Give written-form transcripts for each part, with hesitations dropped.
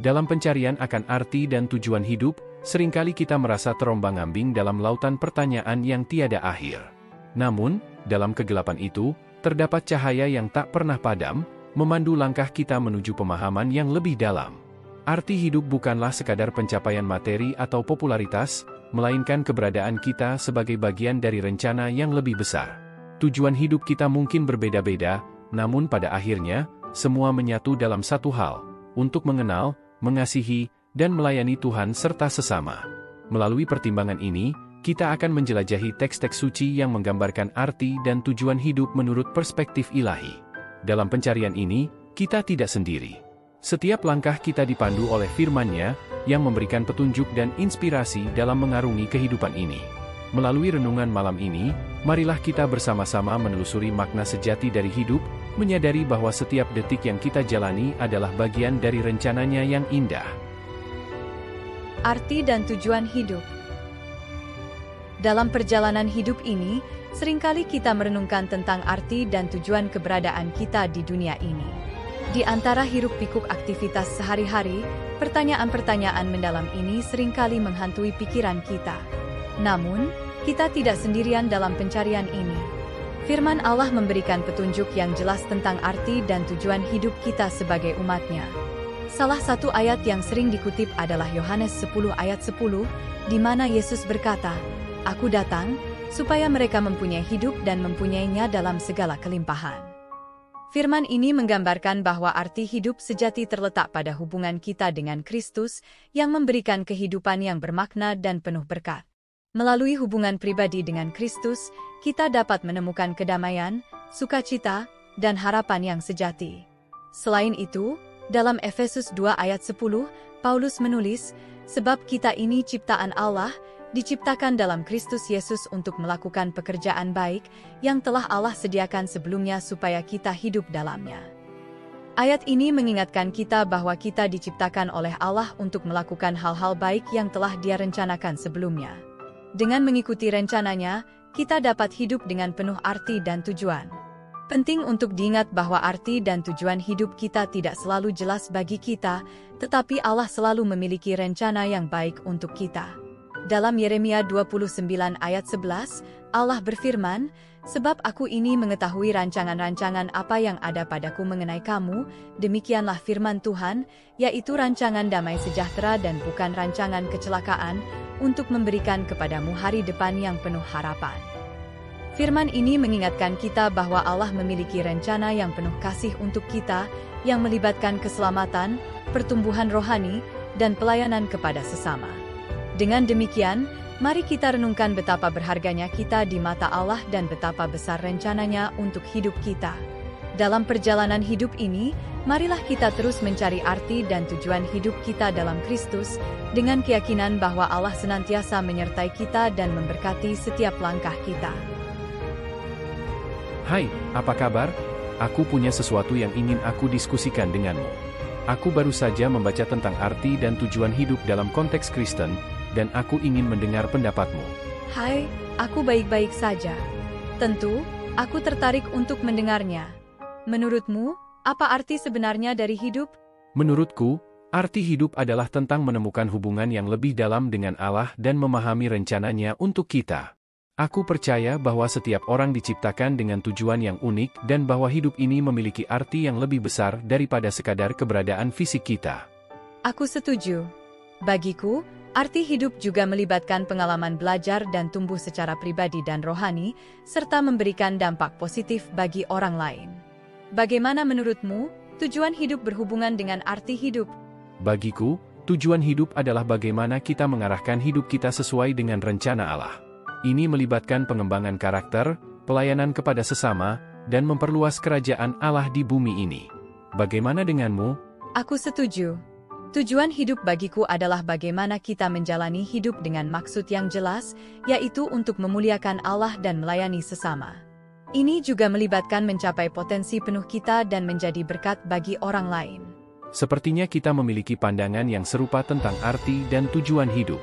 Dalam pencarian akan arti dan tujuan hidup, seringkali kita merasa terombang-ambing dalam lautan pertanyaan yang tiada akhir. Namun, dalam kegelapan itu, terdapat cahaya yang tak pernah padam, memandu langkah kita menuju pemahaman yang lebih dalam. Arti hidup bukanlah sekadar pencapaian materi atau popularitas, melainkan keberadaan kita sebagai bagian dari rencana yang lebih besar. Tujuan hidup kita mungkin berbeda-beda, namun pada akhirnya, semua menyatu dalam satu hal, untuk mengenal, mengasihi, dan melayani Tuhan serta sesama. Melalui pertimbangan ini, kita akan menjelajahi teks-teks suci yang menggambarkan arti dan tujuan hidup menurut perspektif ilahi. Dalam pencarian ini, kita tidak sendiri. Setiap langkah kita dipandu oleh firman-Nya, yang memberikan petunjuk dan inspirasi dalam mengarungi kehidupan ini. Melalui renungan malam ini, marilah kita bersama-sama menelusuri makna sejati dari hidup, menyadari bahwa setiap detik yang kita jalani adalah bagian dari rencananya yang indah. Arti dan tujuan hidup. Dalam perjalanan hidup ini, seringkali kita merenungkan tentang arti dan tujuan keberadaan kita di dunia ini. Di antara hiruk-pikuk aktivitas sehari-hari, pertanyaan-pertanyaan mendalam ini seringkali menghantui pikiran kita. Namun, kita tidak sendirian dalam pencarian ini. Firman Allah memberikan petunjuk yang jelas tentang arti dan tujuan hidup kita sebagai umat-Nya. Salah satu ayat yang sering dikutip adalah Yohanes 10 ayat 10, di mana Yesus berkata, "Aku datang, supaya mereka mempunyai hidup dan mempunyainya dalam segala kelimpahan." Firman ini menggambarkan bahwa arti hidup sejati terletak pada hubungan kita dengan Kristus yang memberikan kehidupan yang bermakna dan penuh berkat. Melalui hubungan pribadi dengan Kristus, kita dapat menemukan kedamaian, sukacita, dan harapan yang sejati. Selain itu, dalam Efesus 2 ayat 10, Paulus menulis, "Sebab kita ini ciptaan Allah, diciptakan dalam Kristus Yesus untuk melakukan pekerjaan baik yang telah Allah sediakan sebelumnya supaya kita hidup dalamnya." Ayat ini mengingatkan kita bahwa kita diciptakan oleh Allah untuk melakukan hal-hal baik yang telah Dia rencanakan sebelumnya. Dengan mengikuti rencananya, kita dapat hidup dengan penuh arti dan tujuan. Penting untuk diingat bahwa arti dan tujuan hidup kita tidak selalu jelas bagi kita, tetapi Allah selalu memiliki rencana yang baik untuk kita. Dalam Yeremia 29 ayat 11, Allah berfirman, "Sebab aku ini mengetahui rancangan-rancangan apa yang ada padaku mengenai kamu, demikianlah firman Tuhan, yaitu rancangan damai sejahtera dan bukan rancangan kecelakaan, untuk memberikan kepadamu hari depan yang penuh harapan." Firman ini mengingatkan kita bahwa Allah memiliki rencana yang penuh kasih untuk kita, yang melibatkan keselamatan, pertumbuhan rohani, dan pelayanan kepada sesama. Dengan demikian, mari kita renungkan betapa berharganya kita di mata Allah dan betapa besar rencananya untuk hidup kita. Dalam perjalanan hidup ini, marilah kita terus mencari arti dan tujuan hidup kita dalam Kristus, dengan keyakinan bahwa Allah senantiasa menyertai kita dan memberkati setiap langkah kita. Hai, apa kabar? Aku punya sesuatu yang ingin aku diskusikan denganmu. Aku baru saja membaca tentang arti dan tujuan hidup dalam konteks Kristen, dan aku ingin mendengar pendapatmu. Hai, aku baik-baik saja. Tentu, aku tertarik untuk mendengarnya. Menurutmu, apa arti sebenarnya dari hidup? Menurutku, arti hidup adalah tentang menemukan hubungan yang lebih dalam dengan Allah dan memahami rencananya untuk kita. Aku percaya bahwa setiap orang diciptakan dengan tujuan yang unik dan bahwa hidup ini memiliki arti yang lebih besar daripada sekadar keberadaan fisik kita. Aku setuju. Bagiku, arti hidup juga melibatkan pengalaman belajar dan tumbuh secara pribadi dan rohani, serta memberikan dampak positif bagi orang lain. Bagaimana menurutmu, tujuan hidup berhubungan dengan arti hidup? Bagiku, tujuan hidup adalah bagaimana kita mengarahkan hidup kita sesuai dengan rencana Allah. Ini melibatkan pengembangan karakter, pelayanan kepada sesama, dan memperluas kerajaan Allah di bumi ini. Bagaimana denganmu? Aku setuju. Tujuan hidup bagiku adalah bagaimana kita menjalani hidup dengan maksud yang jelas, yaitu untuk memuliakan Allah dan melayani sesama. Ini juga melibatkan mencapai potensi penuh kita dan menjadi berkat bagi orang lain. Sepertinya kita memiliki pandangan yang serupa tentang arti dan tujuan hidup.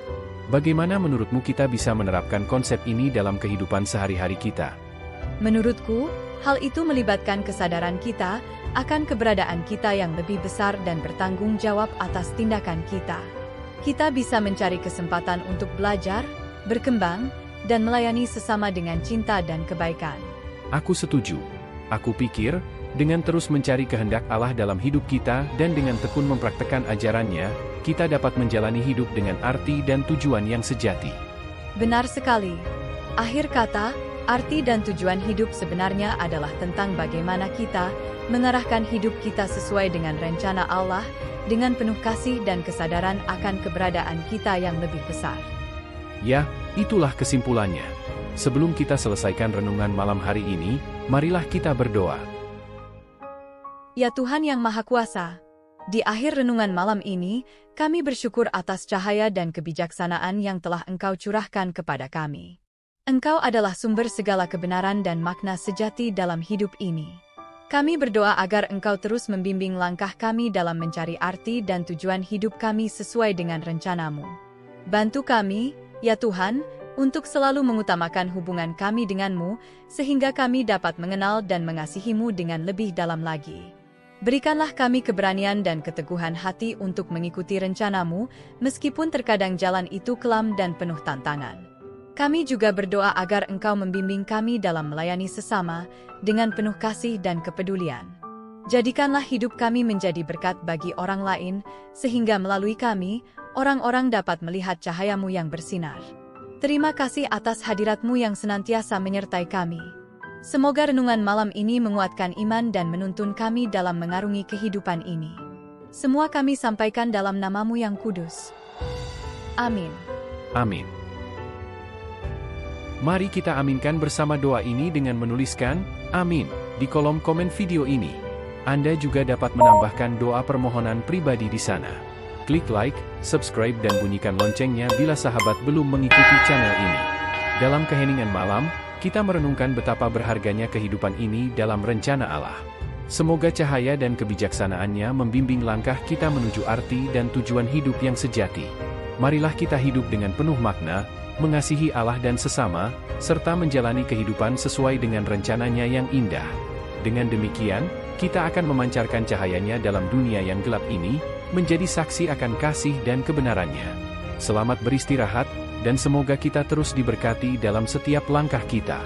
Bagaimana menurutmu kita bisa menerapkan konsep ini dalam kehidupan sehari-hari kita? Menurutku, hal itu melibatkan kesadaran kita akan keberadaan kita yang lebih besar dan bertanggung jawab atas tindakan kita. Kita bisa mencari kesempatan untuk belajar, berkembang, dan melayani sesama dengan cinta dan kebaikan. Aku setuju. Aku pikir, dengan terus mencari kehendak Allah dalam hidup kita dan dengan tekun mempraktekkan ajarannya, kita dapat menjalani hidup dengan arti dan tujuan yang sejati. Benar sekali. Akhir kata, arti dan tujuan hidup sebenarnya adalah tentang bagaimana kita mengarahkan hidup kita sesuai dengan rencana Allah, dengan penuh kasih dan kesadaran akan keberadaan kita yang lebih besar. Ya, itulah kesimpulannya. Sebelum kita selesaikan renungan malam hari ini, marilah kita berdoa. Ya Tuhan yang Maha Kuasa, di akhir renungan malam ini, kami bersyukur atas cahaya dan kebijaksanaan yang telah Engkau curahkan kepada kami. Engkau adalah sumber segala kebenaran dan makna sejati dalam hidup ini. Kami berdoa agar Engkau terus membimbing langkah kami dalam mencari arti dan tujuan hidup kami sesuai dengan rencana-Mu. Bantu kami, ya Tuhan, untuk selalu mengutamakan hubungan kami dengan-Mu, sehingga kami dapat mengenal dan mengasihi-Mu dengan lebih dalam lagi. Berikanlah kami keberanian dan keteguhan hati untuk mengikuti rencana-Mu, meskipun terkadang jalan itu kelam dan penuh tantangan. Kami juga berdoa agar Engkau membimbing kami dalam melayani sesama, dengan penuh kasih dan kepedulian. Jadikanlah hidup kami menjadi berkat bagi orang lain, sehingga melalui kami, orang-orang dapat melihat cahaya-Mu yang bersinar. Terima kasih atas hadirat-Mu yang senantiasa menyertai kami. Semoga renungan malam ini menguatkan iman dan menuntun kami dalam mengarungi kehidupan ini. Semua kami sampaikan dalam nama-Mu yang kudus. Amin. Amin. Mari kita aminkan bersama doa ini dengan menuliskan "Amin" di kolom komen video ini. Anda juga dapat menambahkan doa permohonan pribadi di sana. Klik like, subscribe dan bunyikan loncengnya bila sahabat belum mengikuti channel ini. Dalam keheningan malam, kita merenungkan betapa berharganya kehidupan ini dalam rencana Allah. Semoga cahaya dan kebijaksanaannya membimbing langkah kita menuju arti dan tujuan hidup yang sejati. Marilah kita hidup dengan penuh makna, mengasihi Allah dan sesama, serta menjalani kehidupan sesuai dengan rencananya yang indah. Dengan demikian, kita akan memancarkan cahayanya dalam dunia yang gelap ini, menjadi saksi akan kasih dan kebenarannya. Selamat beristirahat, dan semoga kita terus diberkati dalam setiap langkah kita.